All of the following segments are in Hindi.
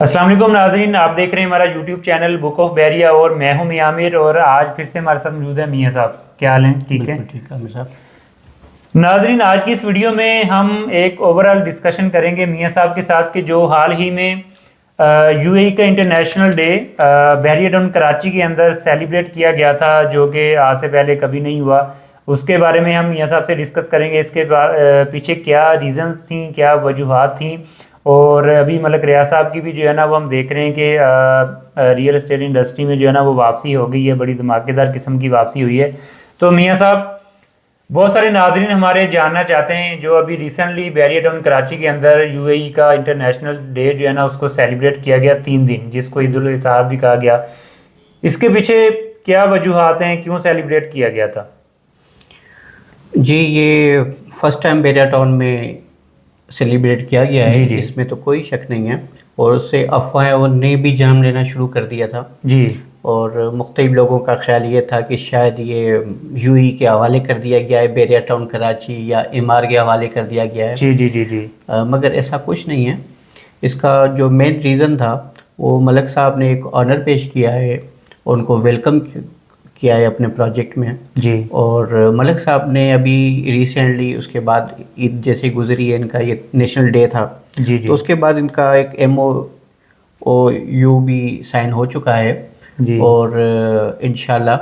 अस्सलाम वालेकुम नाज़रीन, आप देख रहे हैं हमारा YouTube channel book of Bahria और मैं हूं मियां आमिर। और आज फिर से हमारे साथ मौजूद है मियां साहब। क्या हाल है? ठीक है बिल्कुल ठीक है आमिर साहब। नाज़रीन, आज की इस वीडियो में हम एक ओवरऑल डिस्कशन करेंगे मियां साहब के साथ कि जो हाल ही में यूएई का international day Bahria town Karachi के अंदर सेलिब्रेट किया गया था, जो कि आज से पहले कभी नहीं हुआ। उसके बारे में हम मियां साहब से डिस्कस करेंगे। इसके पीछे क्या रीजंस थी, क्या वजूहात थी। और अभी मलक रियाज साहब की भी जो है ना वो हम देख रहे हैं कि रियल एस्टेट इंडस्ट्री में जो है ना वो वापसी हो गई है, बड़ी धमाकेदार किस्म की वापसी हुई है। तो मियां साहब, बहुत सारे नाजरीन हमारे जानना चाहते हैं, जो अभी रिसेंटली बैरिया टाउन कराची के अंदर यूएई का इंटरनेशनल डे जो है ना उसको सेलिब्रेट किया गया 3 दिन, जिसको ईद उल इत्तेहाद भी कहा गया। इसके पीछे क्या वजूहात हैं, क्यों सेलिब्रेट किया गया था? जी, ये फर्स्ट टाइम बेरिया टाउन में सेलिब्रेट किया गया है। जी जी इसमें तो कोई शक नहीं है। और उससे अफवाहें ने भी जन्म लेना शुरू कर दिया था। जी और मुख्तलिफ लोगों का ख्याल ये था कि शायद ये यूई के हवाले कर दिया गया है, बेरिया टाउन कराची या एमआर के हवाले कर दिया गया है। जी जी जी जी मगर ऐसा कुछ नहीं है। इसका जो मेन रीज़न था वो मलक साहब ने एक ऑनर पेश किया है, उनको वेलकम किया है अपने प्रोजेक्ट में। जी और मलक साहब ने अभी रिसेंटली उसके बाद ईद जैसे गुजरी है, इनका ये नेशनल डे था, जी जी तो उसके बाद इनका एक MOU भी साइन हो चुका है। जी। और इंशाल्लाह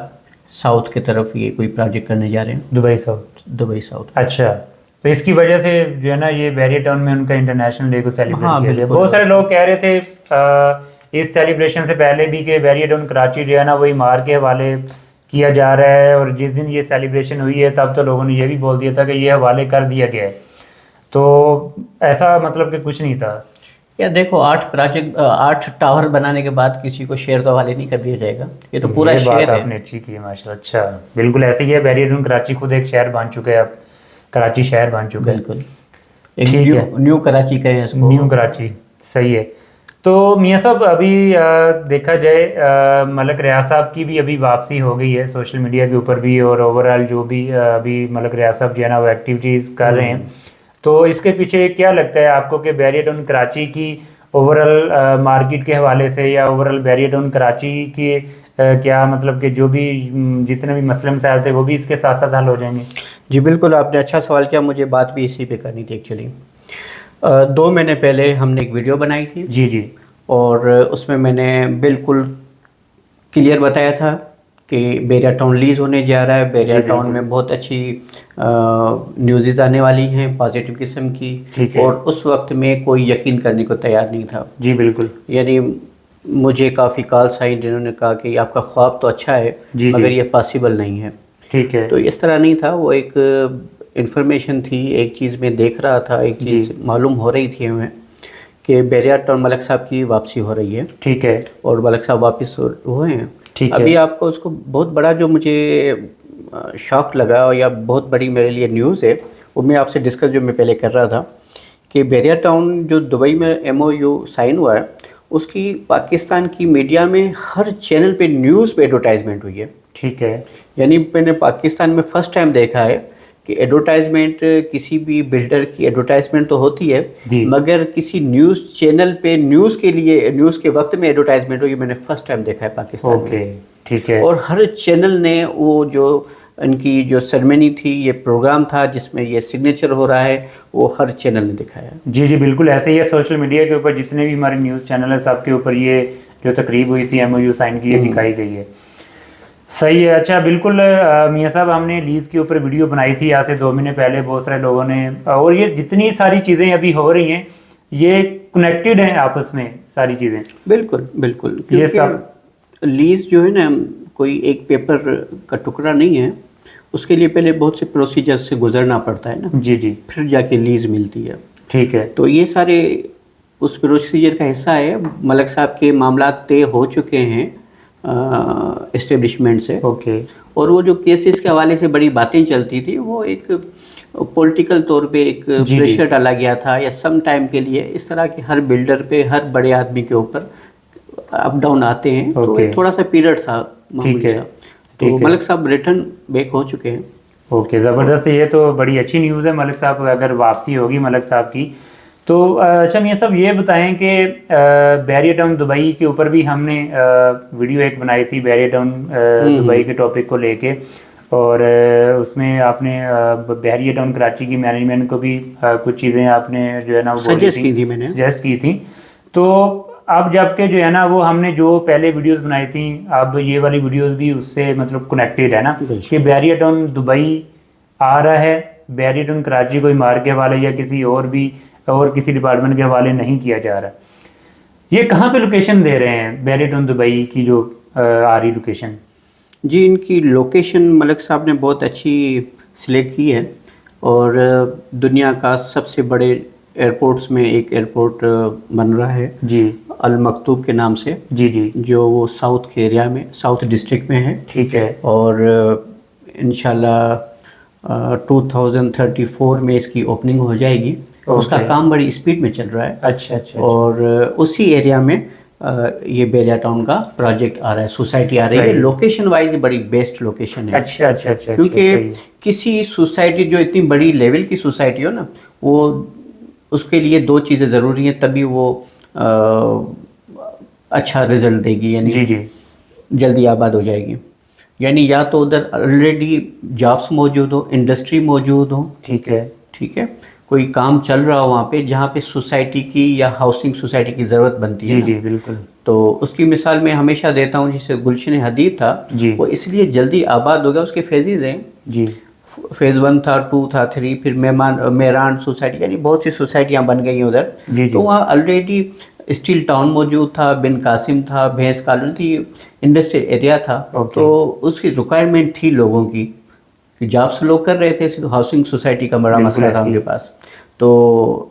साउथ की तरफ ये कोई प्रोजेक्ट करने जा रहे हैं, दुबई साउथ। Dubai south. अच्छा, तो इसकी वजह से जो है ना ये बैरिया टाउन में उनका इंटरनेशनल डे को सेलिब्रेट हाँ किया गया। बिल्कुल। बहुत सारे लोग कह रहे थे इस सेलिब्रेशन से पहले भी कि बैरिया टाउन कराची जो है ना वही मार के हवाले किया जा रहा है। और जिस दिन ये सेलिब्रेशन हुई है तब तो लोगों ने ये भी बोल दिया था कि ये हवाले कर दिया गया है। तो ऐसा मतलब कि कुछ नहीं था। या देखो, 8 टावर बनाने के बाद किसी को शेयर तो हवाले नहीं कर दिया जाएगा। ये तो पूरा ये बात शेयर है। आपने अच्छी की है माशाल्लाह। अच्छा, बिल्कुल ऐसे ही है। बैरिया टाउन कराची खुद एक शहर बन चुका है अब, कराची शहर बन चुका है। बिल्कुल, एक ठीक है, न्यू कराची कहें इसको। न्यू कराची, सही है। तो मियां साहब, अभी देखा जाए मलक रियाज साहब की भी अभी वापसी हो गई है सोशल मीडिया के ऊपर भी, और ओवरऑल जो भी अभी मलक रियाज साहब जो है ना वो एक्टिविटीज़ कर रहे हैं। तो इसके पीछे क्या लगता है आपको कि बैरिया टाउन कराची की ओवरऑल मार्केट के हवाले से या ओवरऑल बैरिया टाउन कराची की क्या मतलब कि जो भी जितने भी मसले मसाइल थे वो भी इसके साथ साथ हल हो जाएंगे? जी बिल्कुल, आपने अच्छा सवाल किया। मुझे बात भी इसी पे करनी थी एक्चुअली। 2 महीने पहले हमने एक वीडियो बनाई थी। जी जी और उसमें मैंने बिल्कुल क्लियर बताया था कि बैरिया टाउन लीज होने जा रहा है। बैरिया जी टाउन बिल्कुल। में बहुत अच्छी न्यूज़ आने वाली हैं, पॉजिटिव किस्म की। ठीक है। और उस वक्त में कोई यकीन करने को तैयार नहीं था। जी बिल्कुल। यानी मुझे काफ़ी कॉल्स आई जिन्होंने कहा कि आपका ख्वाब तो अच्छा है, जी जी। मगर ये पॉसिबल नहीं है। ठीक है। तो इस तरह नहीं था, वो एक इन्फॉर्मेशन थी, एक चीज़ मैं देख रहा था, एक चीज़ जी। मालूम हो रही थी हमें कि बैरिया टाउन मलक साहब की वापसी हो रही है। ठीक है। और मलक साहब वापस हुए हैं। ठीक अभी है। आपको उसको बहुत बड़ा जो मुझे शॉक लगा या बहुत बड़ी मेरे लिए न्यूज़ है, वो मैं आपसे डिस्कस जो मैं पहले कर रहा था कि बैरिया टाउन जो दुबई में MOU साइन हुआ है, उसकी पाकिस्तान की मीडिया में हर चैनल पे न्यूज़ पे एडवर्टाइजमेंट हुई है। ठीक है। यानी मैंने पाकिस्तान में फ़र्स्ट टाइम देखा है कि एडवर्टाइजमेंट, किसी भी बिल्डर की एडवर्टाइजमेंट तो होती है, जी। मगर किसी न्यूज़ चैनल पे न्यूज़ के लिए न्यूज़ के वक्त में एडवर्टाइजमेंट हुई, मैंने फ़र्स्ट टाइम देखा है पाकिस्तान ओके। में। ठीक है। और हर चैनल ने वो जो इनकी जो सेरेमनी थी, ये प्रोग्राम था जिसमें ये सिग्नेचर हो रहा है, वो हर चैनल ने दिखाया। जी जी बिल्कुल ऐसे ही है। सोशल मीडिया के ऊपर जितने भी हमारे न्यूज़ चैनल है सबके ऊपर ये जो तकरीब हुई थी MOU साइन की, ये दिखाई गई है। सही है। अच्छा, बिल्कुल मियां साहब, हमने लीज़ के ऊपर वीडियो बनाई थी आज से 2 महीने पहले। बहुत सारे लोगों ने, और ये जितनी सारी चीज़ें अभी हो रही हैं ये कनेक्टेड हैं आपस में सारी चीज़ें। बिल्कुल बिल्कुल, ये सब क्योंकि लीज जो है ना, कोई एक पेपर का टुकड़ा नहीं है। उसके लिए पहले बहुत से प्रोसीजर से गुजरना पड़ता है ना, जी जी। फिर जाके लीज मिलती है। ठीक है। तो ये सारे उस प्रोसीजर का हिस्सा है। मलक साहब के मामला तय हो चुके हैं इस्टेब्लिशमेंट से। ओके। और वो जो केसेस के हवाले से बड़ी बातें चलती थी, वो एक पॉलिटिकल तौर पे एक जी जी। प्रेशर डाला गया था या सम टाइम के लिए। इस तरह के हर बिल्डर पे, हर बड़े आदमी के ऊपर अप डाउन आते हैं। तो ओके। एक थोड़ा सा पीरियड था ठीक मामूली है। सा। ठीक तो है। मलक साहब रिटर्न बैक हो चुके हैं। ओके, ज़बरदस्त। ये तो बड़ी अच्छी न्यूज़ है। मलिक साहब अगर वापसी होगी मलिक साहब की, तो अच्छा मियां साहब ये बताएं कि बैरियर टाउन दुबई के ऊपर भी हमने वीडियो एक बनाई थी, बैरियर टाउन दुबई के टॉपिक को लेके, और उसमें आपने बैरियर टाउन कराची की मैनेजमेंट को भी कुछ चीज़ें आपने जो है ना वो सजेस्ट की थी, मैंने सजेस्ट की थी। तो अब जबकि जो है ना वो हमने जो पहले वीडियोस बनाई थी, अब ये वाली वीडियोस भी उससे मतलब कनेक्टेड है ना, कि बैरियर टाउन दुबई आ रहा है, बैरियर टाउन कराची कोई मार्ग के हवाले या किसी और किसी डिपार्टमेंट के हवाले नहीं किया जा रहा। ये कहाँ पे लोकेशन दे रहे हैं बैरियर टाउन दुबई की जो आ रही लोकेशन? जी, इनकी लोकेशन मलिक साहब ने बहुत अच्छी सिलेक्ट की है, और दुनिया का सबसे बड़े एयरपोर्ट्स में एक एयरपोर्ट बन रहा है जी, अल मकतूब के नाम से। जी जी, जो वो साउथ के एरिया में, साउथ डिस्ट्रिक्ट में है। ठीक है। और इंशाल्लाह 2034 में इसकी ओपनिंग हो जाएगी। उसका काम बड़ी स्पीड में चल रहा है। अच्छा। और उसी एरिया में ये बैरियर टाउन का प्रोजेक्ट आ रहा है, सोसाइटी आ रही है। लोकेशन वाइज बड़ी बेस्ट लोकेशन है। अच्छा। क्योंकि किसी सोसाइटी जो इतनी बड़ी लेवल की सोसाइटी हो ना, वो उसके लिए दो चीज़ें ज़रूरी हैं, तभी वो अच्छा रिजल्ट देगी, यानी जी जल्दी आबाद हो जाएगी। यानी या तो उधर ऑलरेडी जॉब्स मौजूद हो, इंडस्ट्री मौजूद हो, ठीक है, कोई काम चल रहा हो वहाँ पे, जहाँ पे सोसाइटी की या हाउसिंग सोसाइटी की ज़रूरत बनती है। जी बिल्कुल। तो उसकी मिसाल मैं हमेशा देता हूँ, जैसे गुलशन हदीद था, वो इसलिए जल्दी आबाद हो गया, उसके फेजेज़ हैं जी। फेज़ 1 था, 2 था, 3, फिर मेरान सोसाइटी, यानी बहुत सी सोसाइटियाँ बन गई हैं उधर। तो वहाँ ऑलरेडी स्टील टाउन मौजूद था, बिन कासिम था, भैंस कॉलोनी थी, इंडस्ट्रियल एरिया था। तो उसकी रिक्वायरमेंट थी लोगों की, जॉब्स लोग कर रहे थे, सिर्फ हाउसिंग सोसाइटी का बड़ा मसला था उनके पास। तो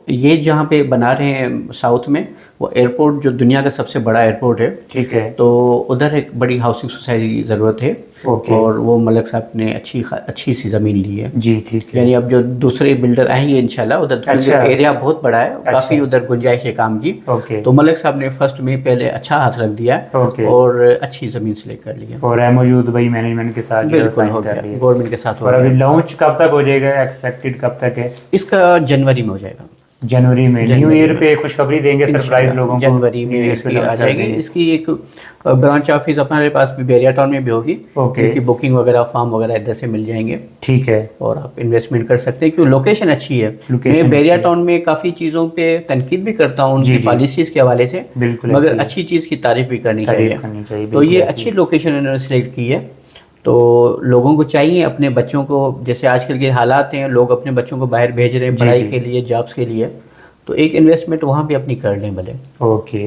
ये जहाँ पे बना रहे हैं साउथ में, वो एयरपोर्ट जो दुनिया का सबसे बड़ा एयरपोर्ट है, ठीक है, तो उधर एक बड़ी हाउसिंग सोसाइटी की ज़रूरत है। और वो मलिक साहब ने अच्छी सी ज़मीन ली है जी, ठीक है। यानी अब जो दूसरे बिल्डर आएंगे इंशाल्लाह, उधर एरिया बहुत बड़ा है, काफ़ी उधर गुंजाइश है काम की। तो मलिक साहब ने फर्स्ट में पहले अच्छा हाथ रख दिया और अच्छी ज़मीन सेलेक्ट कर ली है, और MOU दुबई मैनेजमेंट के साथ बिल्कुल हो गया, गवर्नमेंट के साथ। और अभी लॉन्च कब तक हो जाएगा, एक्सपेक्टेड कब तक है? इसका जनवरी में हो जाएगा। जनवरी में न्यू ईयर पे खुशखबरी देंगे सरप्राइज लोगों को, जनवरी में इसकी आ जाएगी। इसकी एक ब्रांच ऑफिस अपने पास भी बैरियर टाउन में भी होगी। इनकी बुकिंग वगैरह, फॉर्म वगैरह इधर से मिल जाएंगे, ठीक है। और आप इन्वेस्टमेंट कर सकते हैं, क्योंकि लोकेशन अच्छी है। मैं बैरियर टाउन में काफ़ी चीज़ों पे तनकीद भी करता हूँ उनकी पॉलिसीज़ के हवाले से, मगर अच्छी चीज़ की तारीफ भी करनी चाहिए। तो ये अच्छी लोकेशन इन्होंने सेलेक्ट की है। तो लोगों को चाहिए अपने बच्चों को, जैसे आजकल के हालात हैं, लोग अपने बच्चों को बाहर भेज रहे हैं पढ़ाई के लिए, जॉब्स के लिए, तो एक इन्वेस्टमेंट वहाँ भी अपनी कर लें भले। ओके।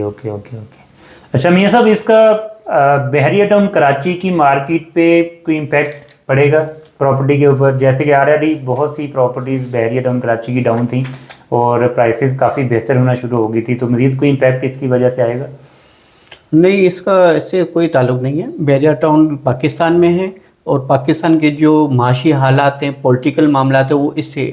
अच्छा मियां साहब, इसका बैरियर टाउन कराची की मार्केट पे कोई इम्पैक्ट पड़ेगा प्रॉपर्टी के ऊपर? जैसे कि ऑलरेडी बहुत सी प्रॉपर्टीज़ बैरियर टाउन कराची की डाउन थी और प्राइसेस काफ़ी बेहतर होना शुरू हो गई थी, तो मज़ीद कोई इम्पैक्ट इसकी वजह से आएगा? नहीं, इससे कोई ताल्लुक़ नहीं है। बैरियर टाउन पाकिस्तान में है, और पाकिस्तान के जो माशी हालात हैं, पॉलिटिकल मामला है, वो इससे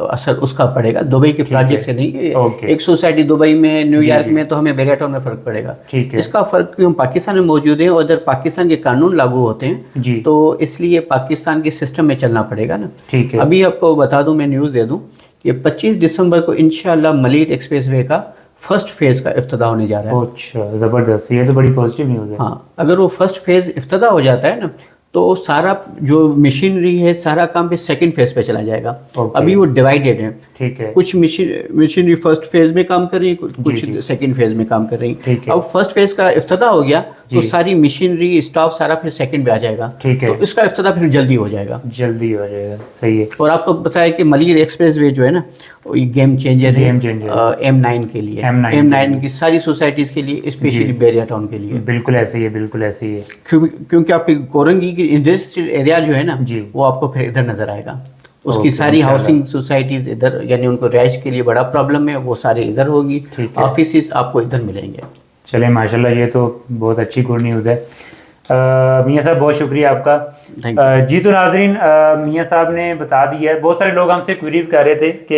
असर उसका पड़ेगा, दुबई के प्रोजेक्ट से नहीं। एक सोसाइटी दुबई में, न्यूयॉर्क में, तो हमें बैरियर टाउन में फ़र्क पड़ेगा। इसका फ़र्क क्यों, पाकिस्तान में मौजूद है, और उधर पाकिस्तान के कानून लागू होते हैं, तो इसलिए पाकिस्तान के सिस्टम में चलना पड़ेगा ना। ठीक है। अभी आपको बता दूँ, मैं न्यूज़ दे दूँ कि 25 दिसंबर को इंशाल्लाह मलिर एक्सप्रेस वे का फर्स्ट फेज़ का इफ्तिताह होने जा रहा है। अच्छा, ज़बरदस्त, ये तो बड़ी पॉजिटिव न्यूज़ है। हाँ, अगर वो फर्स्ट फेज़ इफ्तिताह हो जाता है ना, तो सारा जो मशीनरी है, सारा काम पे सेकंड फेज पे चला जाएगा। अभी वो डिवाइडेड है, ठीक है। कुछ मशीनरी फर्स्ट फेज में काम कर रही है, कुछ सेकंड फेज में काम कर रही है। अब फर्स्ट फेज का इफ्तिताह हो गया, तो सारी मशीनरी, स्टाफ सारा फिर सेकंड पे आ जाएगा, ठीक है। तो इसका इफ्तिताह फिर जल्दी हो जाएगा, सही है। और आपको बताया कि मलिर एक्सप्रेस वे जो है ना, गेम चेंजर है M9 के लिए, M9 की सारी सोसाइटीज के लिए, स्पेशली बैरियर टाउन के लिए। बिल्कुल ऐसे ही है, क्योंकि आपकी कोरंगी इंडस्ट्रियल एरिया जो है ना, वो आपको फिर इधर नजर आएगा। उसकी सारी हाउसिंग सोसाइटीज इधर, यानी उनको रहाइश के लिए बड़ा प्रॉब्लम है, वो सारे इधर होगी, ऑफिस आपको इधर मिलेंगे। चले माशाल्लाह, ये तो बहुत अच्छी गुड न्यूज़ है। मियां साहब बहुत शुक्रिया आपका। जी तो नाजरीन, मियां साहब ने बता दिया है। बहुत सारे लोग हमसे क्वेरीज कर रहे थे कि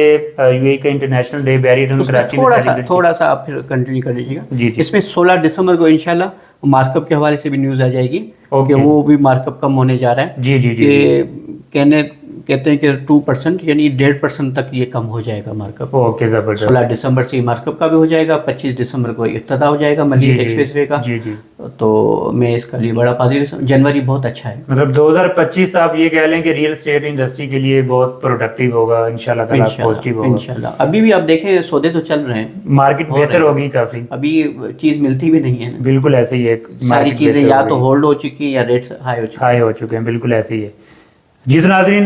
यूएई का international day barrier town Karachi में थोड़ा सा आप फिर कंटिन्यू कर लीजिएगा। जी, इसमें 16 दिसंबर को इंशाल्लाह मार्कअप के हवाले से भी न्यूज़ आ जाएगी कि वो भी मार्कअप कम होने जा रहा है। जी। कहने कहते हैं कि 2% यानी 1.5% तक ये कम हो जाएगा मार्कअप। ओके, ज़बरदस्त। 16 दिसंबर से मार्कअप का भी हो जाएगा, 25 दिसंबर को इफ्तिताह हो जाएगा मलिक एक्सप्रेसवे का। जी जी। तो मैं इसका लिए बड़ा पॉजिटिव, जनवरी बहुत अच्छा है। मतलब 2025 आप ये कह लें कि रियल एस्टेट इंडस्ट्री के लिए बहुत प्रोडक्टिव होगा, इंशाल्लाह ताला पॉजिटिव होगा। इंशाल्लाह। अभी भी आप देखें सौदे तो चल रहे हैं, मार्केट बेहतर होगी काफ़ी। अभी चीज़ मिलती भी नहीं है। बिल्कुल ऐसे ही है, सारी चीज़ें या तो होल्ड हो चुकी हैं या रेट्स हाई हो चुके हैं, बिल्कुल ऐसे ही है। जी तो नाज़रीन,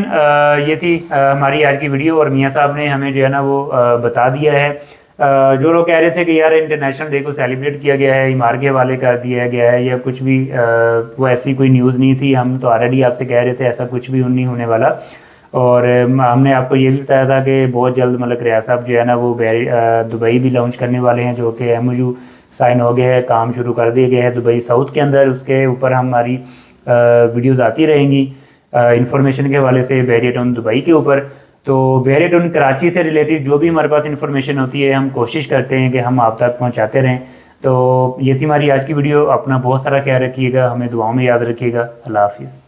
ये थी हमारी आज की वीडियो, और मियाँ साहब ने हमें जो है ना वो बता दिया है। जो लोग कह रहे थे कि यार इंटरनेशनल डे को सेलिब्रेट किया गया है, इमार के हवाले कर दिया गया है या कुछ भी, वो ऐसी कोई न्यूज़ नहीं थी। हम तो ऑलरेडी आपसे कह रहे थे ऐसा कुछ भी नहीं होने वाला। और हमने आपको ये भी बताया था कि बहुत जल्द मलिक रियाज साहब जो है ना वो दुबई भी लॉन्च करने वाले हैं, जो कि MOU साइन हो गया है, काम शुरू कर दिए गए हैं दुबई साउथ के अंदर। उसके ऊपर हमारी वीडियोज़ आती रहेंगी इंफॉर्मेशन के हवाले से बहरिया टाउन दुबई के ऊपर। तो बहरिया टाउन कराची से रिलेटेड जो भी हमारे पास इंफॉर्मेशन होती है हम कोशिश करते हैं कि हम आप तक पहुंचाते रहें। तो ये थी हमारी आज की वीडियो। अपना बहुत सारा ख्याल रखिएगा, हमें दुआओं में याद रखिएगा। अल्लाह हाफिज़।